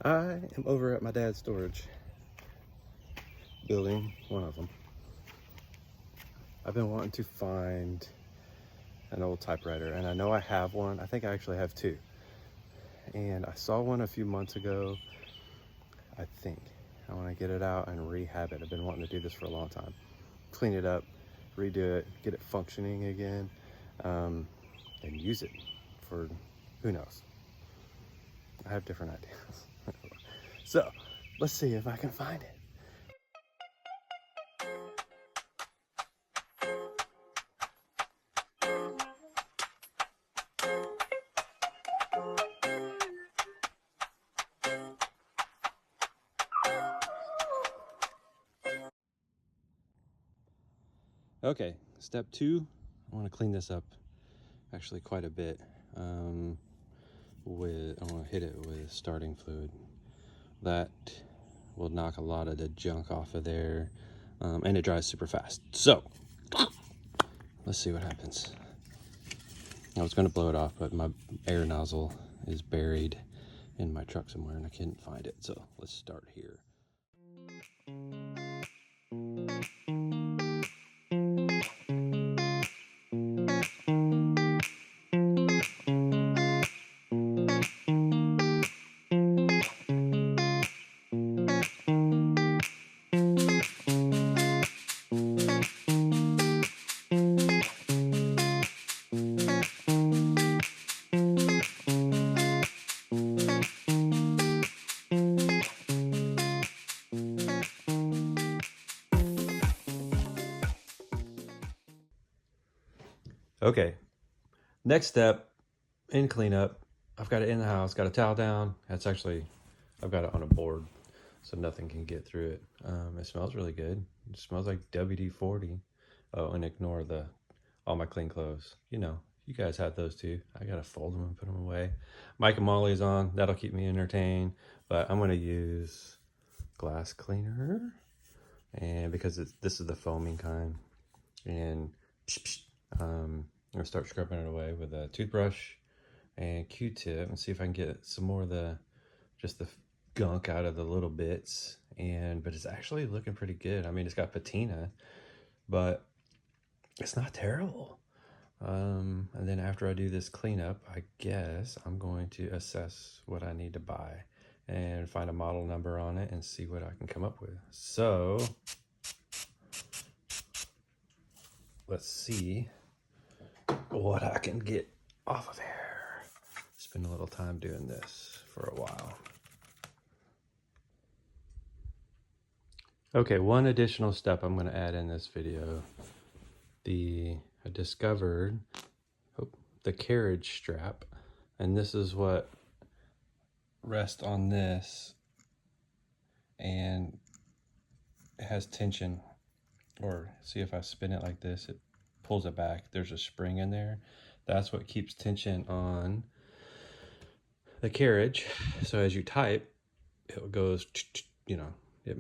I am over at my dad's storage building, one of them. I've been wanting to find an old typewriter, and I know I have one. I think I actually have two. And I saw one a few months ago. I think I want to get it out and rehab it. I've been wanting to do this for a long time. Clean it up, redo it, get it functioning again, and use it for who knows. I have different ideas. So let's see if I can find it. Okay, step 2, I want to clean this up actually quite a bit. I want to hit it with starting fluid. That will knock a lot of the junk off of there, and it dries super fast. So let's see what happens. I was going to blow it off, but my air nozzle is buried in my truck somewhere and I couldn't find it. So let's start here. Okay, next step in cleanup. I've got it in the house, got a towel down. That's actually, I've got it on a board so nothing can get through it. It smells really good. It smells like WD-40. Oh, and ignore all my clean clothes. You know, you guys have those too. I gotta fold them and put them away. Mike and Molly's on, that'll keep me entertained. But I'm gonna use glass cleaner, and because this is the foaming kind, and I'm gonna start scrubbing it away with a toothbrush and Q-tip and see if I can get some more of the gunk out of the little bits. But it's actually looking pretty good. I mean, it's got patina, but it's not terrible. And then after I do this cleanup, I guess I'm going to assess what I need to buy and find a model number on it and see what I can come up with. So let's see what I can get off of here. Spend a little time doing this for a while. Okay, one additional step I'm going to add in this video. I discovered the carriage strap, and this is what rests on this, and it has tension. Or see, if I spin it like this, it pulls it back. There's a spring in there. That's what keeps tension on the carriage. So as you type, it goes, you know, it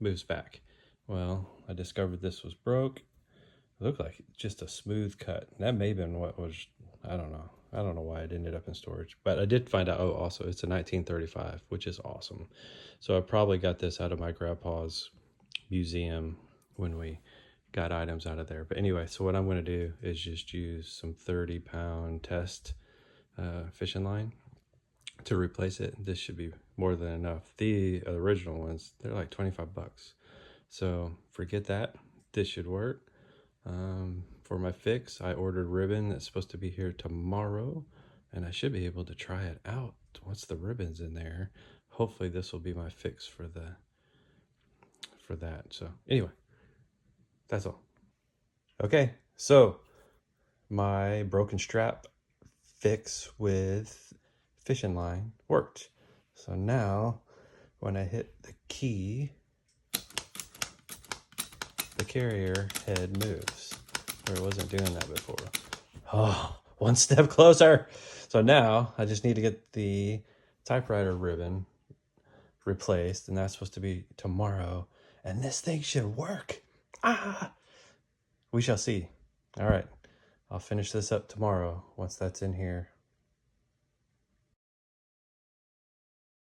moves back. Well, I discovered this was broke. It looked like just a smooth cut. That may have been what was, I don't know. I don't know why it ended up in storage, but I did find out, oh, also it's a 1935, which is awesome. So I probably got this out of my grandpa's museum when we got items out of there. But anyway, so what I'm going to do is just use some 30-pound test fishing line to replace it. This should be more than enough. The original ones, they're like 25 bucks. So forget that. This should work. For my fix, I ordered ribbon that's supposed to be here tomorrow, and I should be able to try it out once the ribbon's in there. Hopefully this will be my fix for that. So anyway, that's all. Okay, so my broken strap fix with fishing line worked. So now when I hit the key, the carrier head moves, where it wasn't doing that before. Oh, one step closer. So now I just need to get the typewriter ribbon replaced, and that's supposed to be tomorrow. And this thing should work. We shall see. All right, I'll finish this up tomorrow once that's in here.